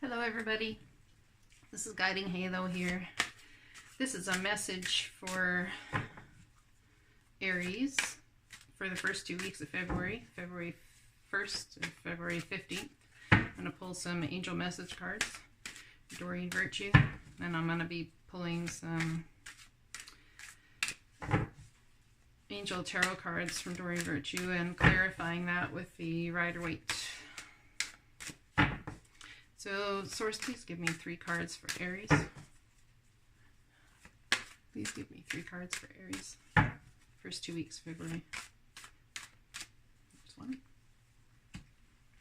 Hello everybody, this is Guiding Halo here. This is a message for Aries for the first 2 weeks of February, February 1st and February 15th. I'm going to pull some angel message cards, Doreen Virtue, and I'm going to be pulling some angel tarot cards from Doreen Virtue and clarifying that with the Rider-Waite. So, Source, please give me 3 cards for Aries. Please give me 3 cards for Aries. First 2 weeks, February. There's 1.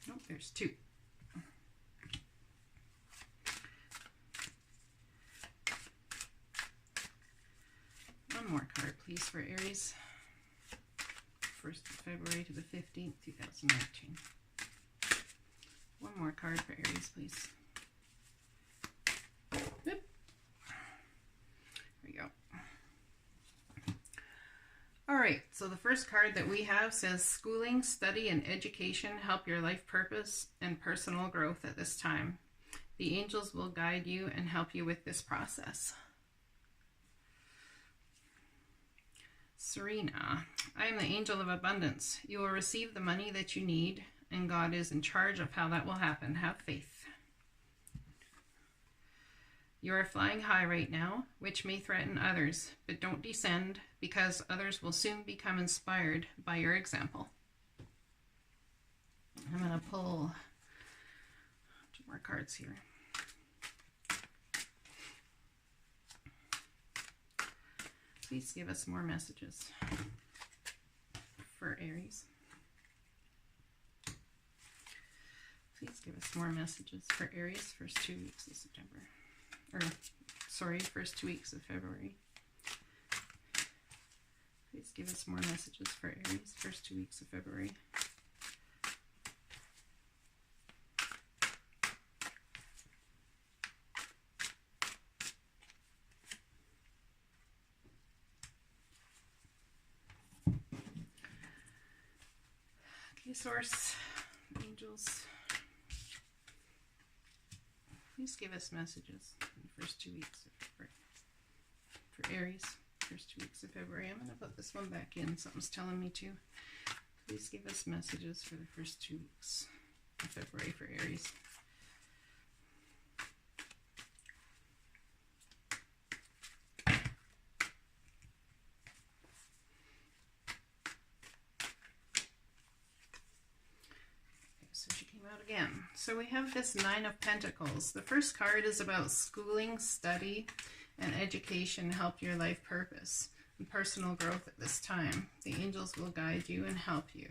Nope, there's 2. One more card, please, for Aries. 1st of February to the 15th, 2019. One more card for Aries, please. Oop. There we go. Alright, so the first card that we have says, schooling, study, and education help your life purpose and personal growth at this time. The angels will guide you and help you with this process. Serena, I am the angel of abundance. You will receive the money that you need, and God is in charge of how that will happen. Have faith. You are flying high right now, which may threaten others, but don't descend, because others will soon become inspired by your example. I'm going to pull 2 more cards here. Please give us more messages for Aries. Please give us more messages for Aries first 2 weeks of September. Or, sorry, first 2 weeks of February. Please give us more messages for Aries first 2 weeks of February. Okay, Source, angels. Please give us messages in the first 2 weeks of February. For Aries, first 2 weeks of February. I'm going to put this one back in. Something's telling me to. Please give us messages for the first 2 weeks of February for Aries. Again. So we have this 9 of Pentacles. The first card is about schooling, study, and education help your life purpose and personal growth at this time. The angels will guide you and help you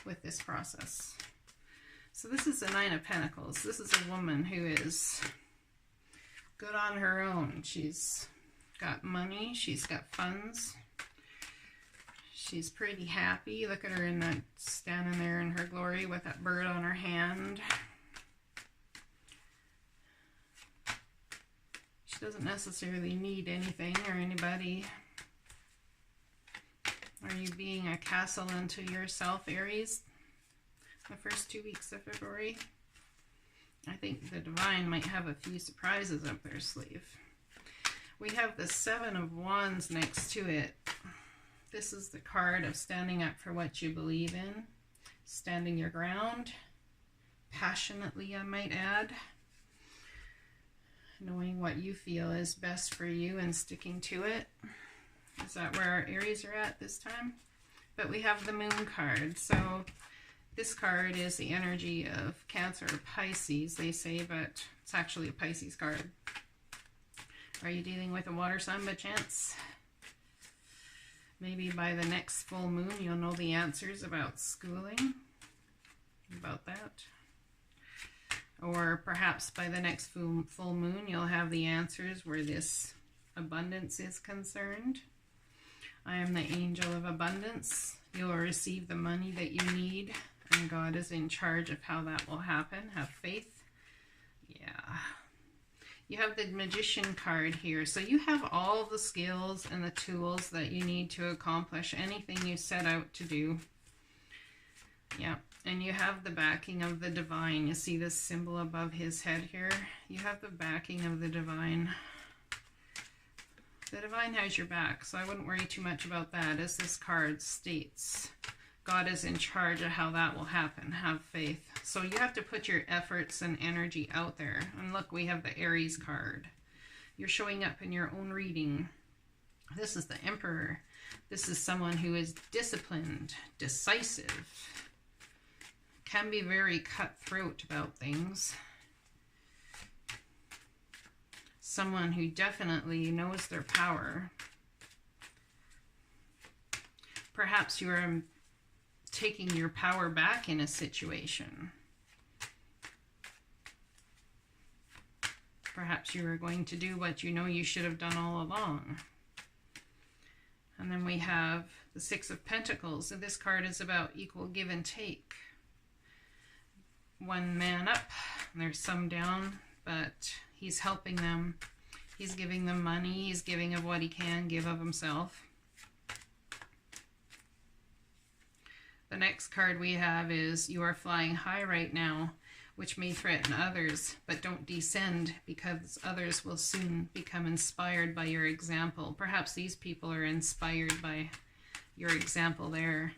with this process. So this is the 9 of Pentacles. This is a woman who is good on her own. She's got money. She's got funds. She's pretty happy. Look at her in that, standing there in her glory with that bird on her hand. She doesn't necessarily need anything or anybody. Are you being a castle unto yourself, Aries? The first 2 weeks of February. I think the divine might have a few surprises up their sleeve. We have the 7 of Wands next to it. This is the card of standing up for what you believe in, standing your ground, passionately, I might add, knowing what you feel is best for you and sticking to it. Is that where our Aries are at this time? But we have the Moon card. So this card is the energy of Cancer or Pisces, they say, but it's actually a Pisces card. Are you dealing with a water sign by chance? Maybe by the next full moon, you'll know the answers about schooling, about that. Or perhaps by the next full moon, you'll have the answers where this abundance is concerned. I am the angel of abundance. You'll receive the money that you need, and God is in charge of how that will happen. Have faith. Yeah. You have the Magician card here. So you have all the skills and the tools that you need to accomplish anything you set out to do. Yeah. And you have the backing of the divine. You see this symbol above his head here? You have the backing of the divine. The divine has your back, so I wouldn't worry too much about that. As this card states, God is in charge of how that will happen. Have faith. So you have to put your efforts and energy out there. And look, we have the Aries card. You're showing up in your own reading. This is the Emperor. This is someone who is disciplined, decisive, can be very cutthroat about things. Someone who definitely knows their power. Perhaps you are taking your power back in a situation. Perhaps you are going to do what you know you should have done all along. And then we have the Six of Pentacles. And this card is about equal give and take. One man up, and there's some down, but he's helping them. He's giving them money. He's giving of what he can give of himself. The next card we have is you are flying high right now, which may threaten others, but don't descend, because others will soon become inspired by your example. Perhaps these people are inspired by your example there.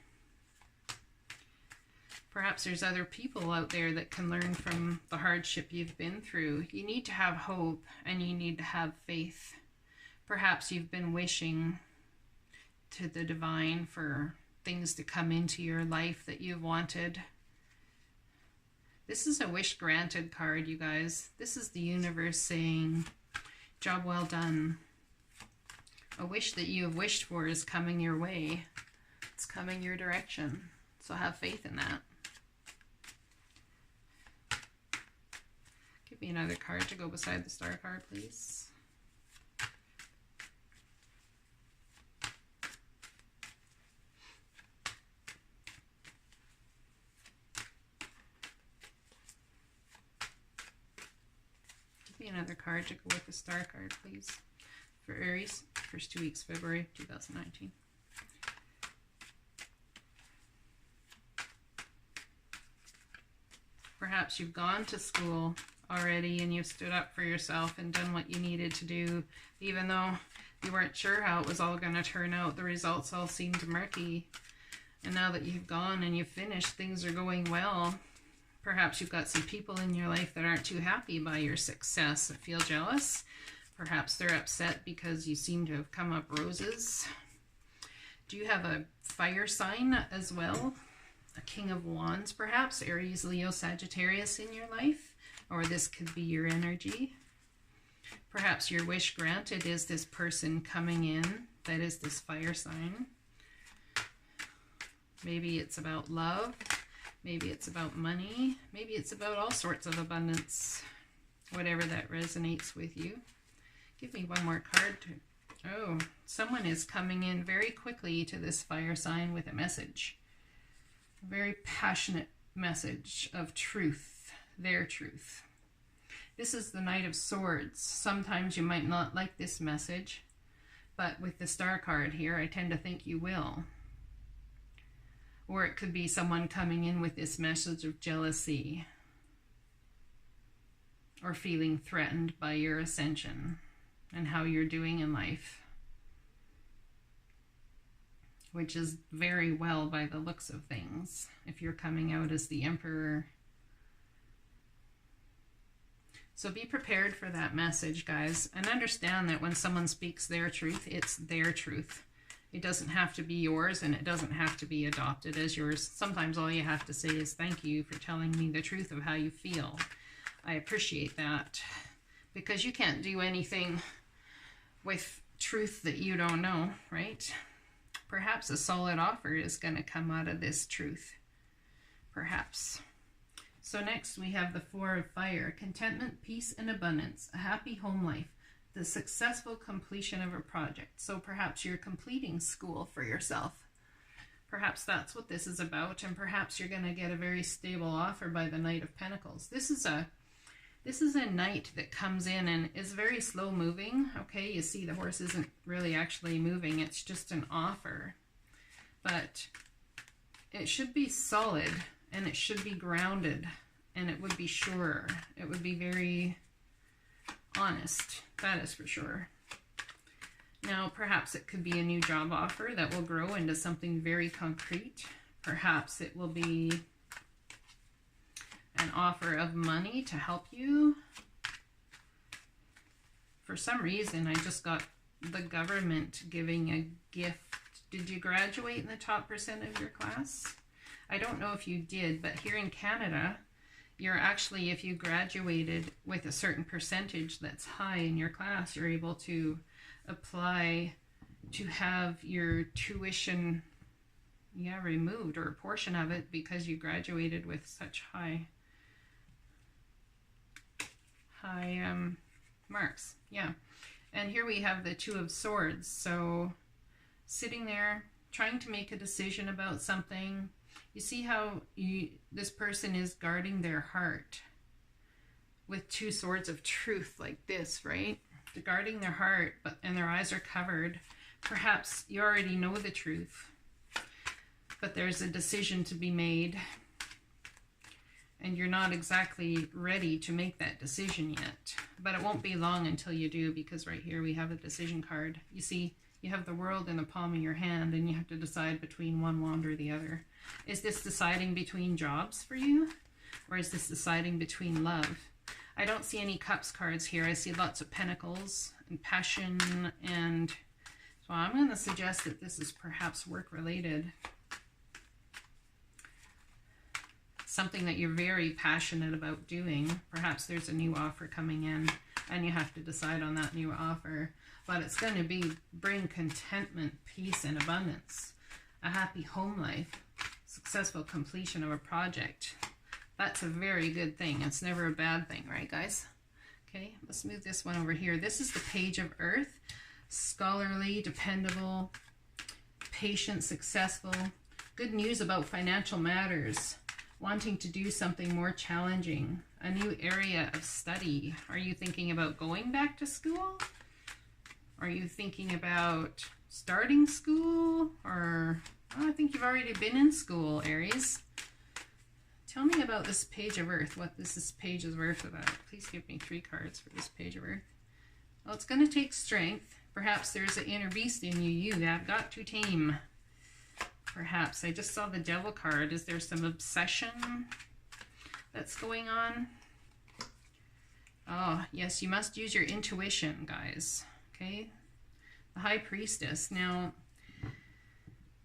Perhaps there's other people out there that can learn from the hardship you've been through. You need to have hope and you need to have faith. Perhaps you've been wishing to the divine for things to come into your life that you've wanted. This is a wish granted card, you guys. This is the universe saying, job well done. A wish that you have wished for is coming your way. It's coming your direction. So have faith in that. Give me another card to go beside the star card, please. Give me another card to go with the star card, please. For Aries, first 2 weeks, February 2019. Perhaps you've gone to school already and you've stood up for yourself and done what you needed to do, even though you weren't sure how it was all going to turn out. The results all seemed murky. And now that you've gone and you've finished, things are going well. Perhaps you've got some people in your life that aren't too happy by your success, that feel jealous. Perhaps they're upset because you seem to have come up roses. Do you have a fire sign as well? A King of Wands, perhaps, Aries, Leo, Sagittarius in your life, or this could be your energy. Perhaps your wish granted is this person coming in that is this fire sign. Maybe it's about love, maybe it's about money, maybe it's about all sorts of abundance, whatever that resonates with you. Give me one more card. Oh, someone is coming in very quickly to this fire sign with a message. A very passionate message of truth, their truth. This is the Knight of Swords. Sometimes you might not like this message, but with the star card here, I tend to think you will. Or it could be someone coming in with this message of jealousy or feeling threatened by your ascension and how you're doing in life, which is very well by the looks of things, if you're coming out as the Emperor. So be prepared for that message, guys, and understand that when someone speaks their truth, it's their truth. It doesn't have to be yours, and it doesn't have to be adopted as yours. Sometimes all you have to say is, thank you for telling me the truth of how you feel. I appreciate that, because you can't do anything with truth that you don't know, right? Perhaps a solid offer is going to come out of this truth. Perhaps. So next we have the Four of Fire. Contentment, peace, and abundance. A happy home life. The successful completion of a project. So perhaps you're completing school for yourself. Perhaps that's what this is about. And perhaps you're going to get a very stable offer by the Knight of Pentacles. This is a knight that comes in and is very slow moving. Okay, you see the horse isn't really actually moving. It's just an offer. But it should be solid and it should be grounded, and it would be sure. It would be very honest. That is for sure. Now, perhaps it could be a new job offer that will grow into something very concrete. Perhaps it will be an offer of money to help you. For some reason, I just got the government giving a gift. Did you graduate in the top % of your class? I don't know if you did, but here in Canada, you're actually, if you graduated with a certain percentage that's high in your class, you're able to apply to have your tuition removed, or a portion of it, because you graduated with such high marks. Yeah. And here we have the Two of Swords. So sitting there trying to make a decision about something. You see how this person is guarding their heart with two swords of truth like this, right? They're guarding their heart, and their eyes are covered. Perhaps you already know the truth, but there's a decision to be made, and you're not exactly ready to make that decision yet. But it won't be long until you do, because right here we have a decision card. You see, you have the world in the palm of your hand, and you have to decide between one wand or the other. Is this deciding between jobs for you? Or is this deciding between love? I don't see any cups cards here. I see lots of pentacles and passion, and so I'm going to suggest that this is perhaps work related. Something that you're very passionate about doing. Perhaps there's a new offer coming in, and you have to decide on that new offer. But it's going to bring contentment, peace, and abundance. A happy home life. Successful completion of a project. That's a very good thing. It's never a bad thing, right, guys? Okay, let's move this one over here. This is the Page of Earth. Scholarly, dependable, patient, successful. Good news about financial matters. Wanting to do something more challenging. A new area of study. Are you thinking about going back to school? Are you thinking about starting school? Or, oh, I think you've already been in school, Aries. Tell me about this Page of Earth, what this Page of Earth about. Please give me 3 cards for this Page of Earth. Well, it's going to take strength. Perhaps there's an inner beast in you you have got to tame. Perhaps. I just saw the Devil card. Is there some obsession that's going on? Oh, yes, you must use your intuition, guys. Okay? The High Priestess. Now,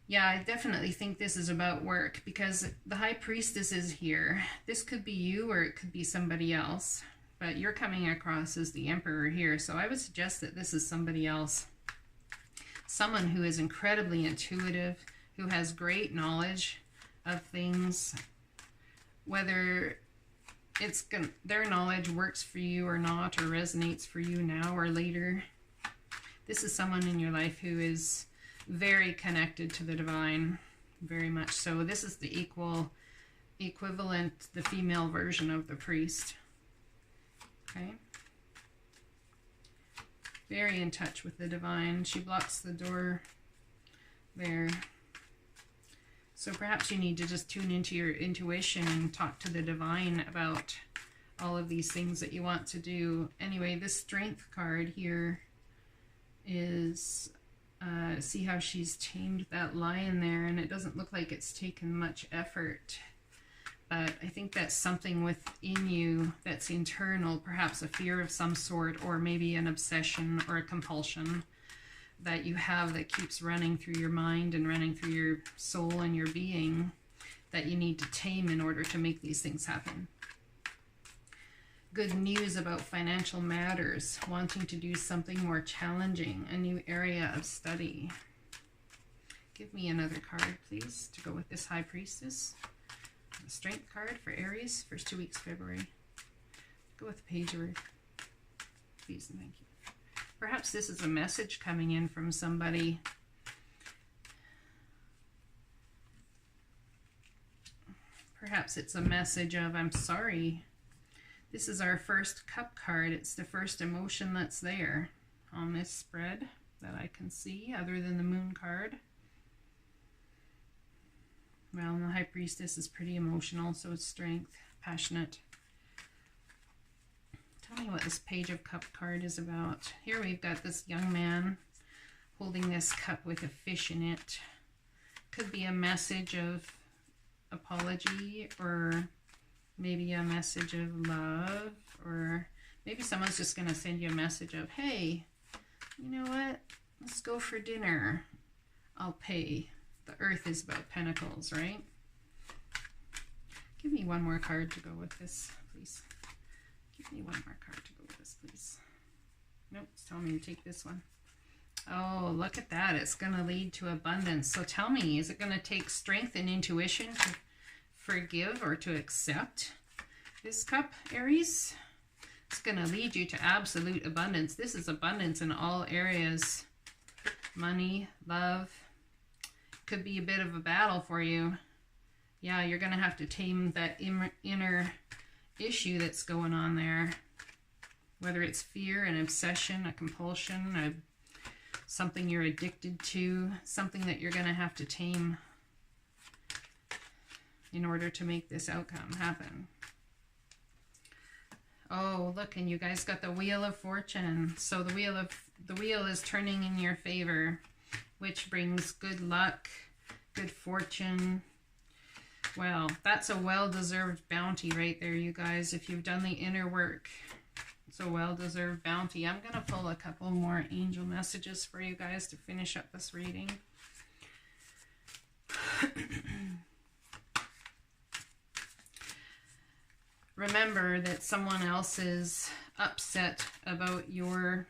yeah, I definitely think this is about work, because the High Priestess is here. This could be you, or it could be somebody else, but you're coming across as the Emperor here, so I would suggest that this is somebody else. Someone who is incredibly intuitive, who has great knowledge of things, whether their knowledge works for you or not, or resonates for you now or later. This is someone in your life who is very connected to the divine, very much so. This is the equivalent, the female version of the priest. Okay? Very in touch with the divine. She blocks the door there. So perhaps you need to just tune into your intuition and talk to the divine about all of these things that you want to do. Anyway, this Strength card here is, see how she's tamed that lion there, and it doesn't look like it's taken much effort. But I think that's something within you that's internal, perhaps a fear of some sort, or maybe an obsession or a compulsion that you have that keeps running through your mind and running through your soul and your being, that you need to tame in order to make these things happen. Good news about financial matters, wanting to do something more challenging, a new area of study. Give me another card, please, to go with this High Priestess. The Strength card for Aries, first 2 weeks, February. Go with the Page of Earth, please and thank you. Perhaps this is a message coming in from somebody. Perhaps it's a message of, I'm sorry. This is our first Cup card. It's the first emotion that's there on this spread that I can see, other than the Moon card. Well, the High Priestess is pretty emotional, so it's strength, passionate. Tell me what this Page of Cup card is about. Here we've got this young man holding this cup with a fish in it. Could be a message of apology, or maybe a message of love, or maybe someone's just going to send you a message of, hey, you know what? Let's go for dinner. I'll pay. The Earth is about Pentacles, right? Give me one more card to go with this, please. Give me one more card to go with this, please. Nope, it's telling me to take this one. Oh, look at that. It's going to lead to abundance. So tell me, is it going to take strength and intuition to forgive or to accept this cup, Aries? It's going to lead you to absolute abundance. This is abundance in all areas. Money, love. Could be a bit of a battle for you. Yeah, you're going to have to tame that inner issue that's going on there. Whether it's fear, an obsession, a compulsion, something you're addicted to, something that you're going to have to tame in order to make this outcome happen. Oh, look, and you guys got the Wheel of Fortune. So the wheel is turning in your favor, which brings good luck, good fortune. Well, that's a well-deserved bounty right there, you guys. If you've done the inner work, it's a well-deserved bounty. I'm going to pull a couple more angel messages for you guys to finish up this reading. Remember that someone else is upset about your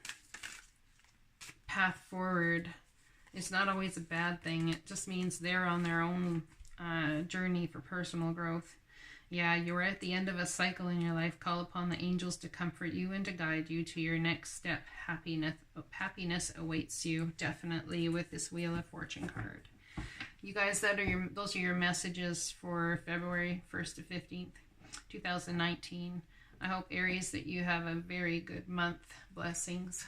path forward. It's not always a bad thing. It just means they're on their own journey for personal growth. Yeah, you're at the end of a cycle in your life. Call upon the angels to comfort you and to guide you to your next step. Happiness awaits you, definitely, with this Wheel of Fortune card. You guys, those are your messages for February 1st to 15th, 2019. I hope, Aries, that you have a very good month. Blessings.